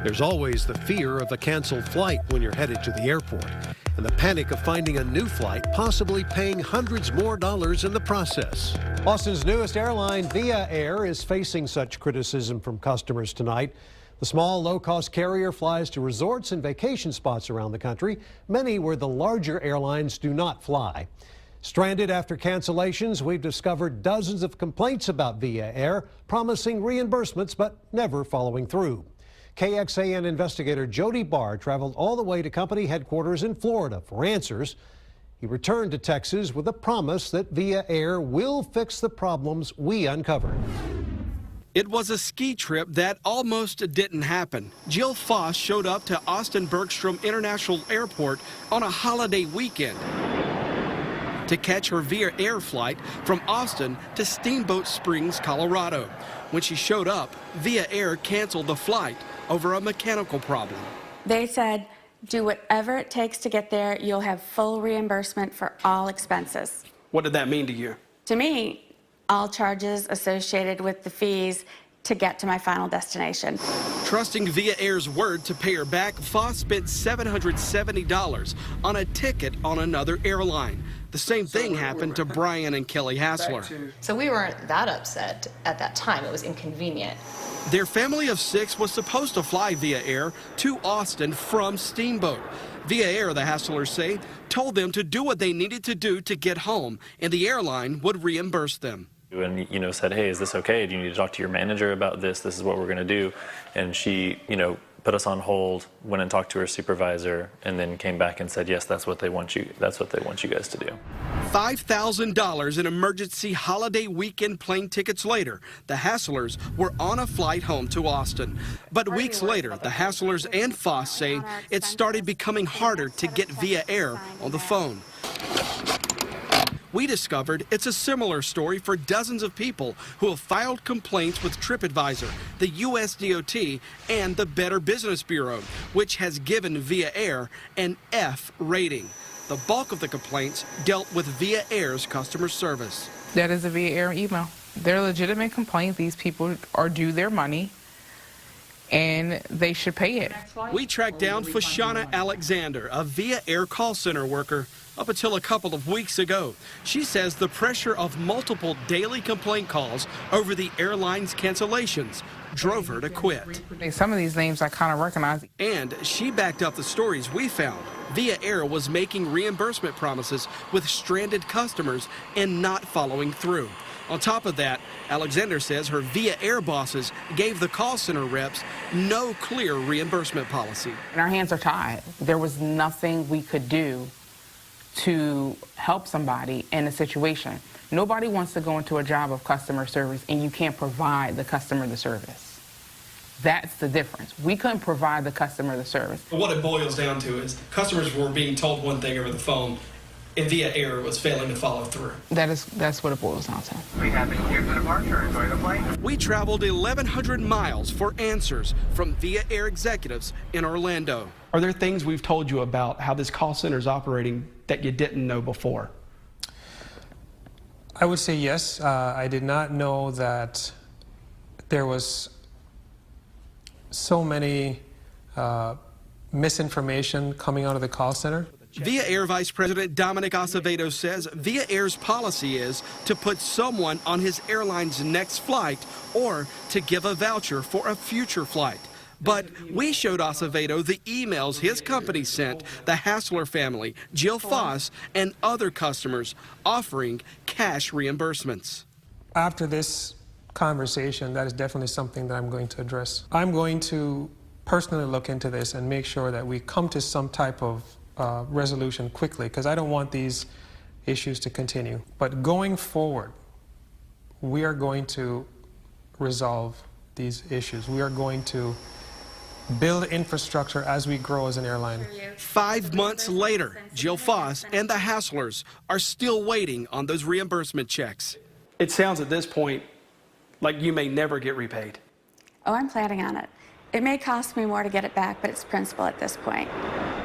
There's always the fear of a canceled flight when you're headed to the airport, and the panic of finding a new flight, possibly paying hundreds more dollars in the process. Austin's newest airline, Via Air, is facing such criticism from customers tonight. The small, low-cost carrier flies to resorts and vacation spots around the country, many where the larger airlines do not fly. Stranded after cancellations, we've discovered dozens of complaints about Via Air, promising reimbursements but never following through. KXAN investigator Jody Barr traveled all the way to company headquarters in Florida for answers. He returned to Texas with a promise that Via Air will fix the problems we uncovered. It was a ski trip that almost didn't happen. Jill Foss showed up to Austin Bergstrom International Airport on a holiday weekend to catch her Via Air flight from Austin to Steamboat Springs, Colorado. When she showed up, Via Air canceled the flight over a mechanical problem. They said, do whatever it takes to get there. You'll have full reimbursement for all expenses. What did that mean to you? To me, all charges associated with the fees to get to my final destination. Trusting Via Air's word to pay her back, Foss spent $770 on a ticket on another airline. The same thing happened to Brian and Kelly Hassler. So we weren't that upset at that time. It was inconvenient. Their family of 6 was supposed to fly Via Air to Austin from Steamboat. Via Air, the Hasslers say, told them to do what they needed to do to get home, and the airline would reimburse them. And, said, hey, is this okay? Do you need to talk to your manager about this? This is what we're going to do. And she, put us on hold, went and talked to her supervisor, and then came back and said, yes, that's what they want you guys to do. $5,000 in emergency holiday weekend plane tickets later, the Hasslers were on a flight home to Austin. But weeks later, the Hasslers and Foss say it started becoming harder to get Via Air on the phone. We discovered it's a similar story for dozens of people who have filed complaints with TripAdvisor, the USDOT, and the Better Business Bureau, which has given Via Air an F rating. The bulk of the complaints dealt with Via Air's customer service. That is a Via Air email. They're a legitimate complaint. These people are due their money, and they should pay it. We tracked down Fashana Alexander, a Via Air call center worker, up until a couple of weeks ago. She says the pressure of multiple daily complaint calls over the airline's cancellations drove her to quit. Some of these names I kind of recognize. And she backed up the stories we found. Via Air was making reimbursement promises with stranded customers and not following through. On top of that, Alexander says her Via Air bosses gave the call center reps no clear reimbursement policy. And our hands are tied. There was nothing we could do to help somebody in a situation. Nobody wants to go into a job of customer service and you can't provide the customer the service. That's the difference. We couldn't provide the customer the service. What it boils down to is customers were being told one thing over the phone, and Via Air was failing to follow through. That's what it boils down to. We have been here for departure. Enjoy the flight. We traveled 1,100 miles for answers from Via Air executives in Orlando. Are there things we've told you about how this call center is operating that you didn't know before? I would say yes. I did not know that there was so many misinformation coming out of the call center. Via Air Vice President Dominic Acevedo says Via Air's policy is to put someone on his airline's next flight or to give a voucher for a future flight. But we showed Acevedo the emails his company sent the Hassler family, Jill Foss, and other customers offering cash reimbursements. After this conversation, that is definitely something that I'm going to address. I'm going to personally look into this and make sure that we come to some type of resolution quickly, because I don't want these issues to continue. But going forward, we are going to resolve these issues. We are going to build infrastructure as we grow as an airline. 5 months later, Jill Foss and the Hasslers are still waiting on those reimbursement checks. It sounds at this point like you may never get repaid. Oh, I'm planning on it. It may cost me more to get it back, but it's principal at this point.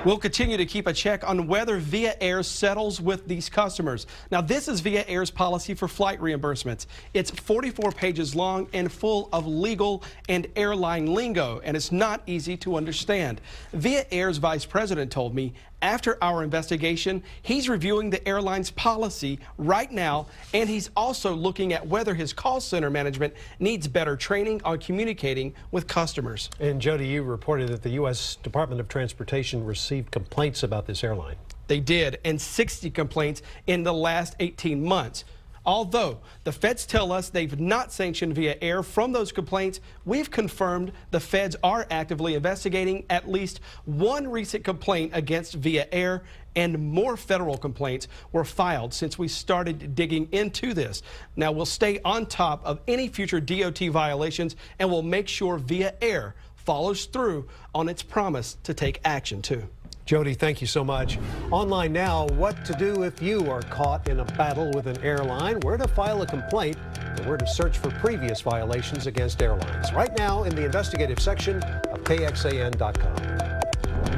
We'll continue to keep a check on whether Via Air settles with these customers. Now, this is Via Air's policy for flight reimbursements. It's 44 pages long and full of legal and airline lingo, and it's not easy to understand. Via Air's vice president told me after our investigation, he's reviewing the airline's policy right now, and he's also looking at whether his call center management needs better training on communicating with customers. And Jody, you reported that the U.S. Department of Transportation received complaints about this airline. They did, and 60 complaints in the last 18 months. Although the feds tell us they've not sanctioned Via Air from those complaints, we've confirmed the feds are actively investigating at least one recent complaint against Via Air, and more federal complaints were filed since we started digging into this. Now, we'll stay on top of any future DOT violations, and we'll make sure Via Air follows through on its promise to take action too. Jody, thank you so much. Online now, what to do if you are caught in a battle with an airline, where to file a complaint, and where to search for previous violations against airlines. Right now in the investigative section of KXAN.com.